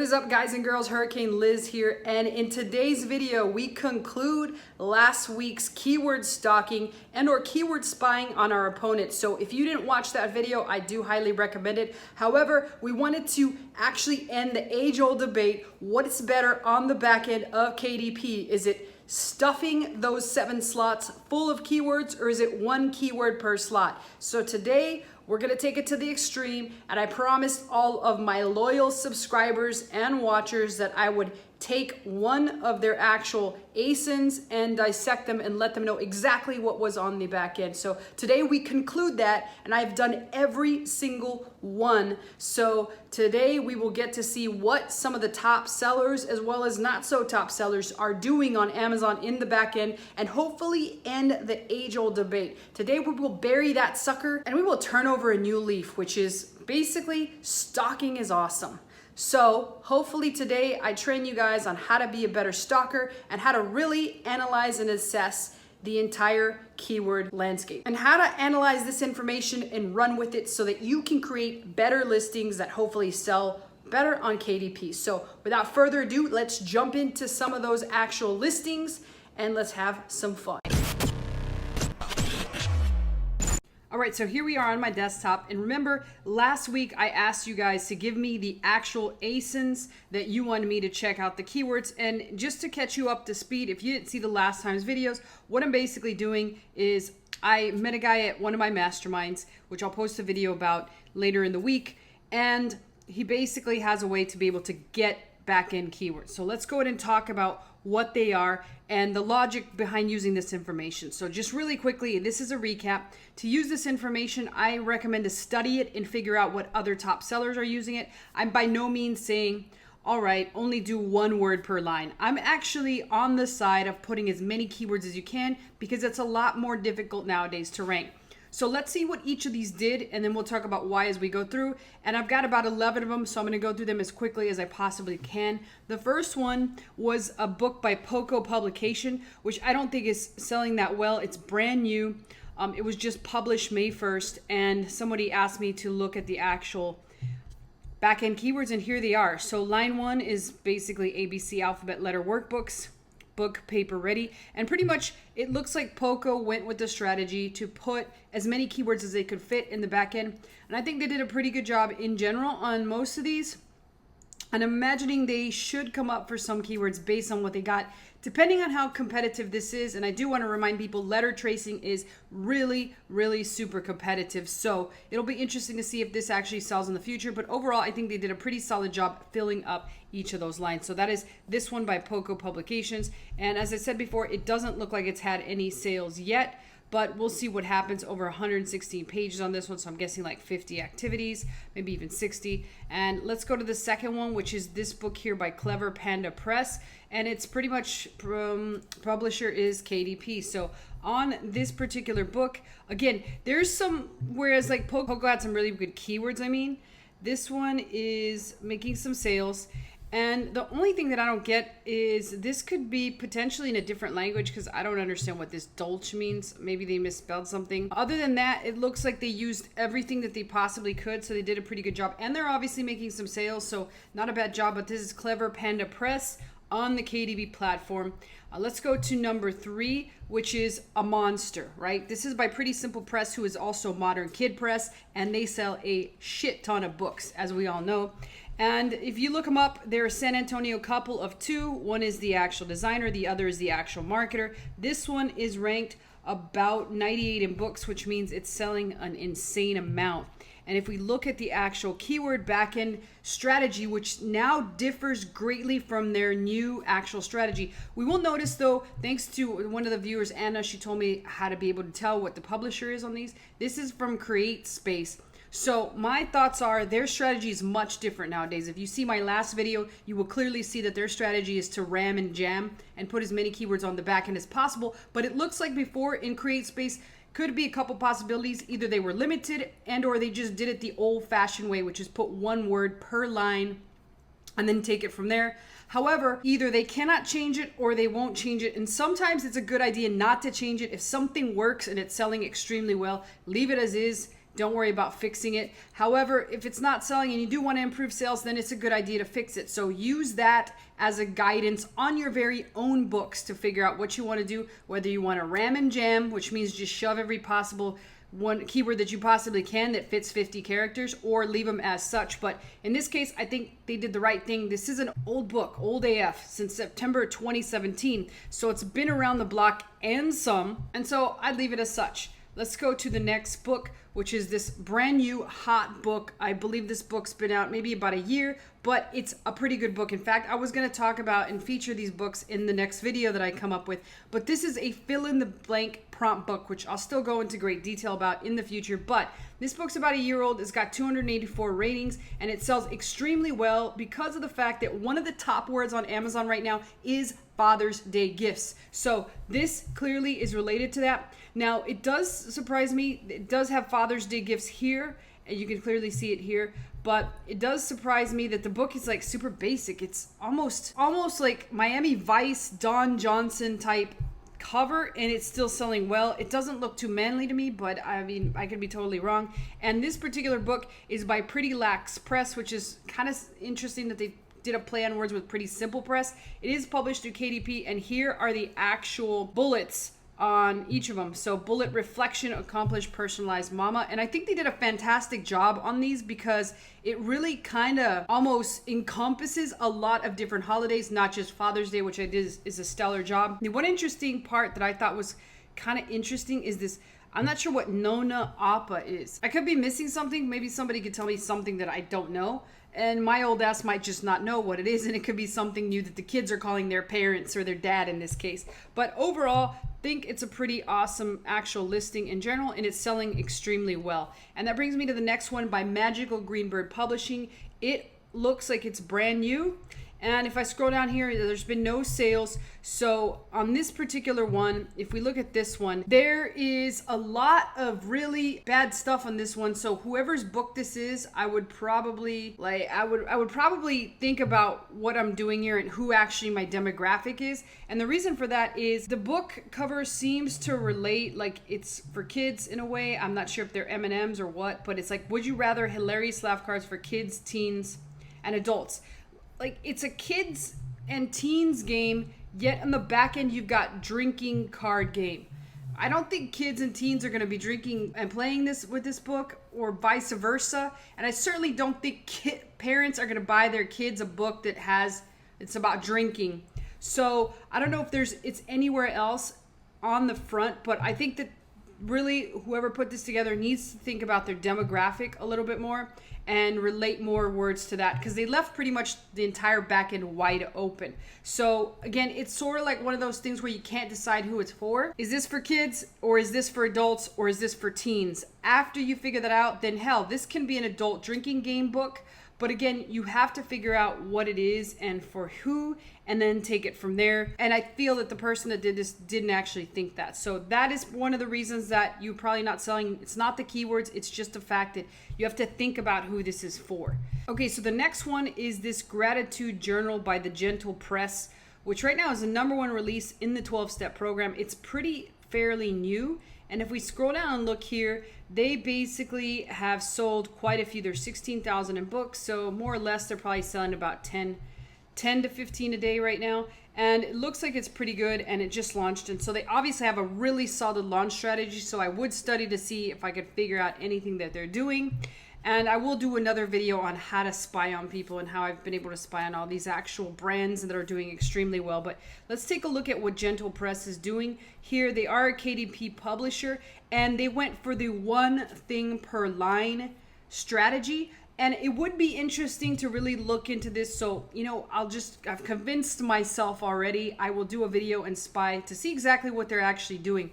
What is up, guys and girls? Hurricane Liz here, and in today's video we conclude last week's keyword stalking and or keyword spying on our opponents. So if you didn't watch that video, I do highly recommend it. However, we wanted to actually end the age-old debate: what's better on the back end of KDP? Is it stuffing those 7 slots full of keywords, or is it 1 keyword per slot? So today we're gonna take it to the extreme, and I promised all of my loyal subscribers and watchers that I would take one of their actual ASINs and dissect them and let them know exactly what was on the back end. So today we conclude that, and I've done every single one. So today we will get to see what some of the top sellers as well as not so top sellers are doing on Amazon in the back end, and hopefully end the age-old debate. Today we will bury that sucker and we will turn over a new leaf, which is basically stalking is awesome. So hopefully today I train you guys on how to be a better stalker and how to really analyze and assess the entire keyword landscape, and how to analyze this information and run with it so that you can create better listings that hopefully sell better on KDP. So without further ado, let's jump into some of those actual listings and let's have some fun. All right, so here we are on my desktop, and remember last week I asked you guys to give me the actual ASINs that you wanted me to check out the keywords. And just to catch you up to speed, if you didn't see the last time's videos, what I'm basically doing is I met a guy at one of my masterminds, which I'll post a video about later in the week, and he basically has a way to be able to get back-end keywords. So let's go ahead and talk about what they are and the logic behind using this information. So just really quickly, this is a recap. To use this information, I recommend to study it and figure out what other top sellers are using it. I'm by no means saying, all right, only do 1 word per line. I'm actually on the side of putting as many keywords as you can, because it's a lot more difficult nowadays to rank. So let's see what each of these did, and then we'll talk about why as we go through. And I've got about 11 of them, so I'm gonna go through them as quickly as I possibly can. The first one was a book by Poco Publication, which I don't think is selling that well. It's brand new. It was just published May 1st, and somebody asked me to look at the actual back-end keywords, and here they are. So line 1 is basically ABC alphabet letter workbooks. Book paper ready, and pretty much it looks like Poco went with the strategy to put as many keywords as they could fit in the back end, and I think they did a pretty good job in general on most of these. And I'm imagining they should come up for some keywords based on what they got, depending on how competitive this is. And I do want to remind people, letter tracing is really, really super competitive. So it'll be interesting to see if this actually sells in the future. But overall, I think they did a pretty solid job filling up each of those lines. So that is this one by Poco Publications. And as I said before, it doesn't look like it's had any sales yet, but we'll see what happens. Over 116 pages on this one, so I'm guessing like 50 activities, maybe even 60. And let's go to the second one, which is this book here by Clever Panda Press, and it's pretty much publisher is KDP. So on this particular book, again, there's some, whereas like Poco had some really good keywords, I mean, this one is making some sales. And the only thing that I don't get is this could be potentially in a different language, because I don't understand what this dolch means. Maybe they misspelled something. Other than that, it looks like they used everything that they possibly could, so they did a pretty good job. And they're obviously making some sales, so not a bad job. But this is Clever Panda Press on the KDP platform. Let's go to number 3, which is a monster, right? This is by Pretty Simple Press, who is also Modern Kid Press, and they sell a shit ton of books, as we all know. And if you look them up, they're a San Antonio couple of 2. One is the actual designer, the other is the actual marketer. This one is ranked about 98 in books, which means it's selling an insane amount. And if we look at the actual keyword backend strategy, which now differs greatly from their new actual strategy, we will notice though, thanks to one of the viewers, Anna, she told me how to be able to tell what the publisher is on these. This is from Create Space. So my thoughts are their strategy is much different nowadays. If you see my last video, you will clearly see that their strategy is to ram and jam and put as many keywords on the back end as possible. But it looks like before in Create Space, could be a couple possibilities. Either they were limited and or they just did it the old-fashioned way, which is put 1 word per line and then take it from there. However, either they cannot change it or they won't change it. And sometimes it's a good idea not to change it. If something works and it's selling extremely well, leave it as is. don't worry about fixing it. However, if it's not selling and you do want to improve sales, then it's a good idea to fix it. So use that as a guidance on your very own books to figure out what you want to do, whether you want to ram and jam, which means just shove every possible one keyword that you possibly can that fits 50 characters, or leave them as such. But in this case, I think they did the right thing. This is an old book, old AF, since September 2017. So it's been around the block and some, and so I'd leave it as such. Let's go to the next book, which is this brand new hot book. I believe this book's been out maybe about a year, but it's a pretty good book. In fact, I was going to talk about and feature these books in the next video that I come up with, but this is a fill-in-the-blank prompt book, which I'll still go into great detail about in the future. But this book's about a year old. It's got 284 ratings, and it sells extremely well because of the fact that one of the top words on Amazon right now is Father's Day gifts. So this clearly is related to that. Now, it does surprise me. It does have Father's Day gifts here, and you can clearly see it here. But it does surprise me that the book is like super basic. It's almost like Miami Vice, Don Johnson type cover, and it's still selling well. It doesn't look too manly to me, but I mean, I could be totally wrong. And this particular book is by Pretty Lax Press, which is kind of interesting that they did a play on words with Pretty Simple Press. It is published through KDP, and here are the actual bullets on each of them. So bullet: reflection, accomplished, personalized mama. And I think they did a fantastic job on these because it really kind of almost encompasses a lot of different holidays, not just Father's Day, which I did is a stellar job. The one interesting part that I thought was kind of interesting is this. I'm not sure what Nona Appa is. I could be missing something. Maybe somebody could tell me something that I don't know. And my old ass might just not know what it is, and it could be something new that the kids are calling their parents or their dad in this case. But overall, think it's a pretty awesome actual listing in general, and it's selling extremely well. And that brings me to the next one by Magical Greenbird Publishing. It looks like it's brand new. And if I scroll down here, there's been no sales. So on this particular one, if we look at this one, there is a lot of really bad stuff on this one. So whoever's book this is, I would probably think about what I'm doing here and who actually my demographic is. And the reason for that is the book cover seems to relate, like it's for kids in a way. I'm not sure if they're M&Ms or what, but it's like, would you rather hilarious laugh cards for kids, teens, and adults? Like, it's a kids and teens game, yet on the back end you've got drinking card game. I don't think kids and teens are going to be drinking and playing this with this book, or vice versa. And I certainly don't think parents are going to buy their kids a book that it's about drinking. So I don't know if it's anywhere else on the front, but I think that really whoever put this together needs to think about their demographic a little bit more and relate more words to that, because they left pretty much the entire back end wide open. So again, it's sort of like one of those things where you can't decide who it's for. Is this for kids, or is this for adults, or is this for teens? After you figure that out, then hell, this can be an adult drinking game book. But again, you have to figure out what it is and for who, and then take it from there. And I feel that the person that did this didn't actually think that. So that is one of the reasons that you're probably not selling. It's not the keywords, it's just the fact that you have to think about who this is for. Okay, so the next one is this Gratitude Journal by The Gentle Press, which right now is the #1 release in the 12-step program. It's pretty fairly new. And if we scroll down and look here, they basically have sold quite a few. There's 16,000 in books, so more or less they're probably selling about 10 to 15 a day right now. And it looks like it's pretty good, and it just launched. And so they obviously have a really solid launch strategy, so I would study to see if I could figure out anything that they're doing. And I will do another video on how to spy on people and how I've been able to spy on all these actual brands that are doing extremely well. But let's take a look at what Gentle Press is doing here. They are a KDP publisher, and they went for the one thing per line strategy. And it would be interesting to really look into this. So, I've convinced myself already. I will do a video and spy to see exactly what they're actually doing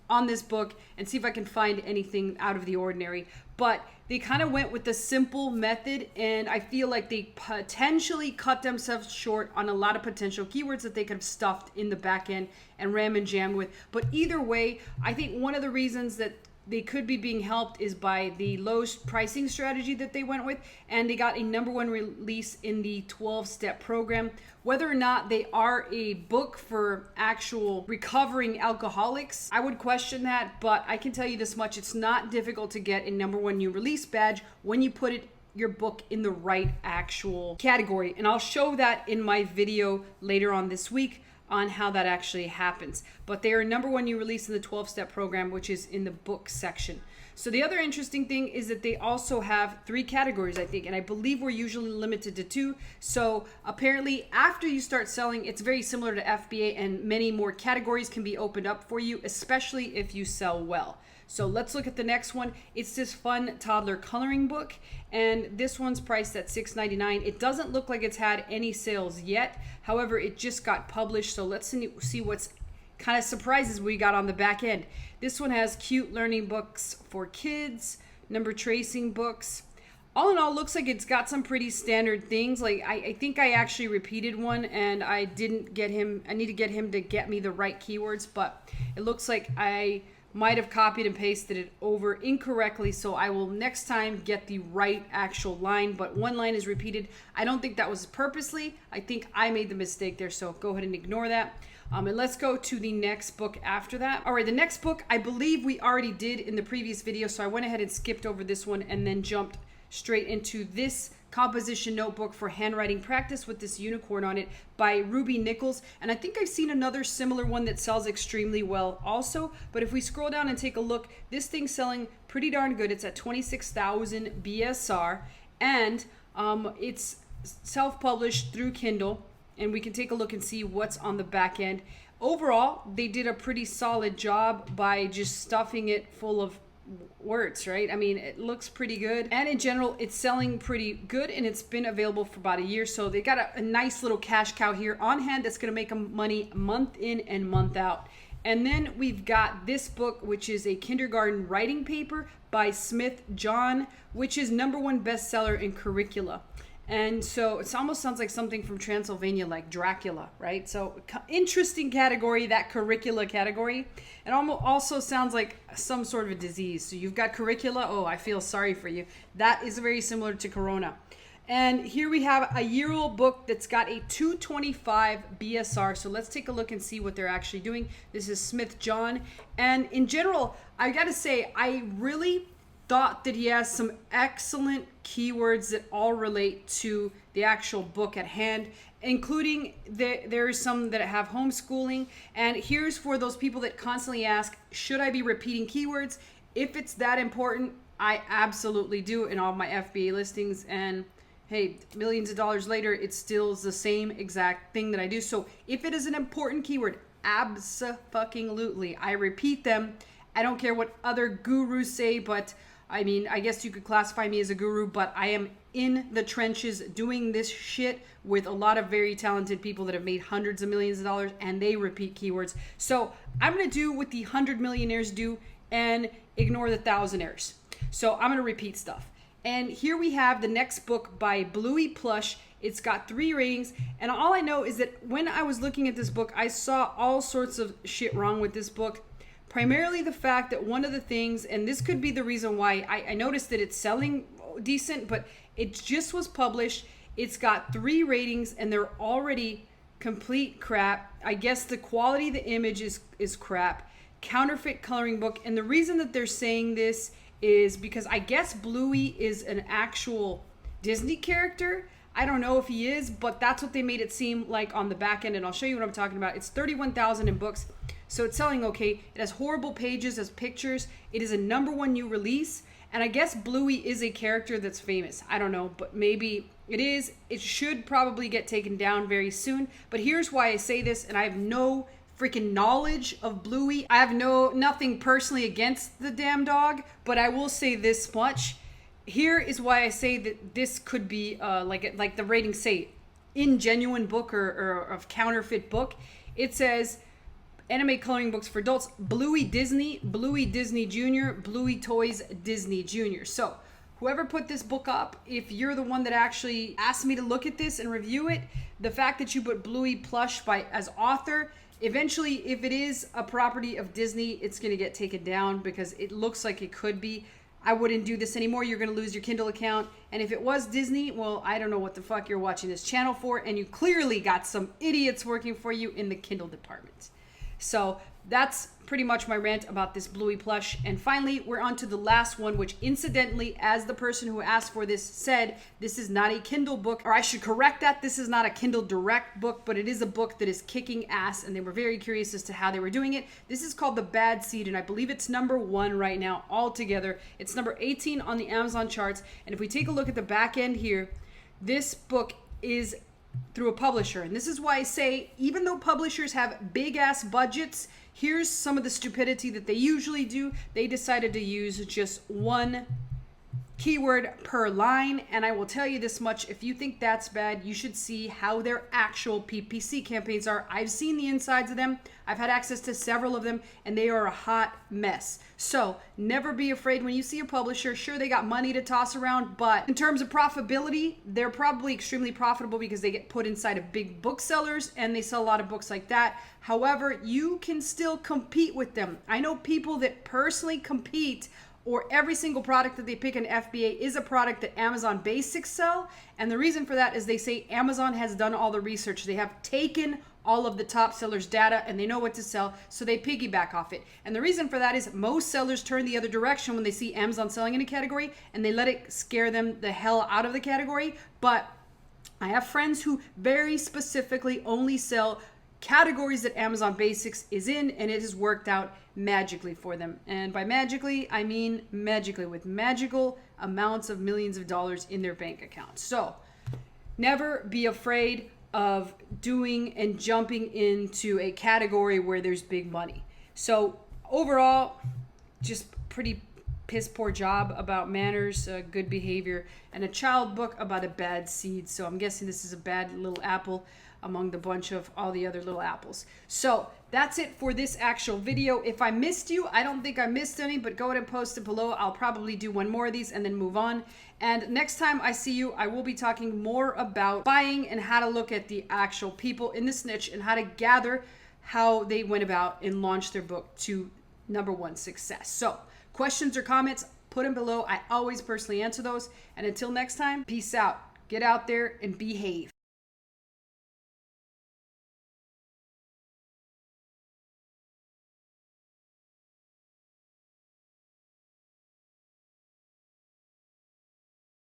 on this book and see if I can find anything out of the ordinary. But they kind of went with the simple method, and I feel like they potentially cut themselves short on a lot of potential keywords that they could have stuffed in the back end and ram and jammed with. But either way, I think one of the reasons that they could be being helped is by the low pricing strategy that they went with, and they got a #1 release in the 12-step program. Whether or not they are a book for actual recovering alcoholics, I would question that, but I can tell you this much: it's not difficult to get a #1 new release badge when you put your book in the right actual category. And I'll show that in my video later on this week on how that actually happens. But they are #1 new release in the 12-step program, which is in the book section. So the other interesting thing is that they also have 3 categories, I think, and I believe we're usually limited to 2. So apparently after you start selling, it's very similar to FBA, and many more categories can be opened up for you, especially if you sell well. So let's look at the next one. It's this fun toddler coloring book, and this one's priced at $6.99. It doesn't look like it's had any sales yet. However, it just got published, so let's see what's kind of surprises we got on the back end. This one has cute learning books for kids, number tracing books. All in all, looks like it's got some pretty standard things. Like I think I actually repeated one, and I didn't get him. I need to get him to get me the right keywords, but it looks like I might have copied and pasted it over incorrectly, so I will next time get the right actual line, but one line is repeated. I don't think that was purposely. I think I made the mistake there, so go ahead and ignore that. And let's go to the next book after that. All right, the next book I believe we already did in the previous video, so I went ahead and skipped over this one and then jumped straight into this composition notebook for handwriting practice with this unicorn on it by Ruby Nichols. And I think I've seen another similar one that sells extremely well also. But if we scroll down and take a look, this thing's selling pretty darn good. It's at 26,000 BSR, and it's self-published through Kindle. And we can take a look and see what's on the back end. Overall, they did a pretty solid job by just stuffing it full of words, right? I mean, it looks pretty good, and in general it's selling pretty good, and it's been available for about a year, so they got a nice little cash cow here on hand that's going to make them money month in and month out. And then we've got this book, which is a kindergarten writing paper by Smith John, which is #1 bestseller in curricula. And so it almost sounds like something from Transylvania, like Dracula, right? So interesting category, that curricula category. It also sounds like some sort of a disease. So you've got curricula. Oh, I feel sorry for you. That is very similar to Corona. And here we have a year-old book that's got a 225 BSR. So let's take a look and see what they're actually doing. This is Smith John. And in general, I got to say, I really thought that he has some excellent keywords that all relate to the actual book at hand, including there's some that have homeschooling. And here's for those people that constantly ask, should I be repeating keywords? If it's that important, I absolutely do in all my FBA listings. And hey, millions of dollars later, it still is the same exact thing that I do. So if it is an important keyword, abso-fucking-lutely, I repeat them. I don't care what other gurus say, but I mean, I guess you could classify me as a guru, but I am in the trenches doing this shit with a lot of very talented people that have made hundreds of millions of dollars, and they repeat keywords. So I'm going to do what the 100 millionaires do and ignore the thousandaires. So I'm going to repeat stuff. And here we have the next book by Bluey Plush. It's got 3 ratings, and all I know is that when I was looking at this book, I saw all sorts of shit wrong with this book. Primarily the fact that one of the things, and this could be the reason why I noticed that it's selling decent, but it just was published. It's got 3 ratings, and they're already complete crap. I guess the quality of the image is crap. Counterfeit coloring book. And the reason that they're saying this is because I guess Bluey is an actual Disney character. I don't know if he is, but that's what they made it seem like on the back end, and I'll show you what I'm talking about. It's 31,000 in books. So it's selling okay. It has horrible pages, has pictures. It is a #1 new release. And I guess Bluey is a character that's famous. I don't know, but maybe it is. It should probably get taken down very soon. But here's why I say this, and I have no freaking knowledge of Bluey. I have nothing personally against the damn dog, but I will say this much. Here is why I say that this could be like the ratings say, ingenuine book or of counterfeit book. It says anime coloring books for adults, Bluey Disney Jr., Bluey Toys Disney Jr. So whoever put this book up, if you're the one that actually asked me to look at this and review it, the fact that you put Bluey Plush as author, Eventually, if it is a property of Disney, it's going to get taken down because it looks like it could be. I wouldn't do this anymore. You're going to lose your Kindle account. And if it was Disney, well, I don't know what the fuck you're watching this channel for. And you clearly got some idiots working for you in the Kindle department. So that's pretty much my rant about this Bluey plush. And finally, we're on to the last one, which incidentally, as the person who asked for this said, this is not a Kindle book, or I should correct that. This is not a Kindle Direct book, but it is a book that is kicking ass, and they were very curious as to how they were doing it. This is called The Bad Seed, and I believe it's #1 right now altogether. It's number 18 on the Amazon charts. And if we take a look at the back end here, this book is through a publisher. And this is why I say, even though publishers have big ass budgets, here's some of the stupidity that they usually do. They decided to use just one keyword per line. And I will tell you this much, if you think that's bad, you should see how their actual PPC campaigns are. I've seen the insides of them. I've had access to several of them, and they are a hot mess. So never be afraid when you see a publisher. Sure, they got money to toss around, but in terms of profitability, they're probably extremely profitable because they get put inside of big booksellers and they sell a lot of books like that. However, you can still compete with them. I know people that personally compete, or every single product that they pick in FBA is a product that Amazon Basics sell. And the reason for that is they say Amazon has done all the research. They have taken all of the top sellers' data and they know what to sell, so they piggyback off it. And the reason for that is most sellers turn the other direction when they see Amazon selling in a category and they let it scare them the hell out of the category. But I have friends who very specifically only sell categories that Amazon Basics is in, and it has worked out magically for them. And by magically, I mean magically, with magical amounts of millions of dollars in their bank account. So never be afraid of doing and jumping into a category where there's big money. So overall, just pretty piss poor job about manners, good behavior, and a child book about a bad seed. So I'm guessing this is a bad little apple among the bunch of all the other little apples. So that's it for this actual video. If I missed you, I don't think I missed any, but go ahead and post it below. I'll probably do one more of these and then move on. And next time I see you, I will be talking more about buying and how to look at the actual people in this niche and how to gather how they went about and launched their book to #1 success. So questions or comments, put them below. I always personally answer those. And until next time, peace out. Get out there and behave.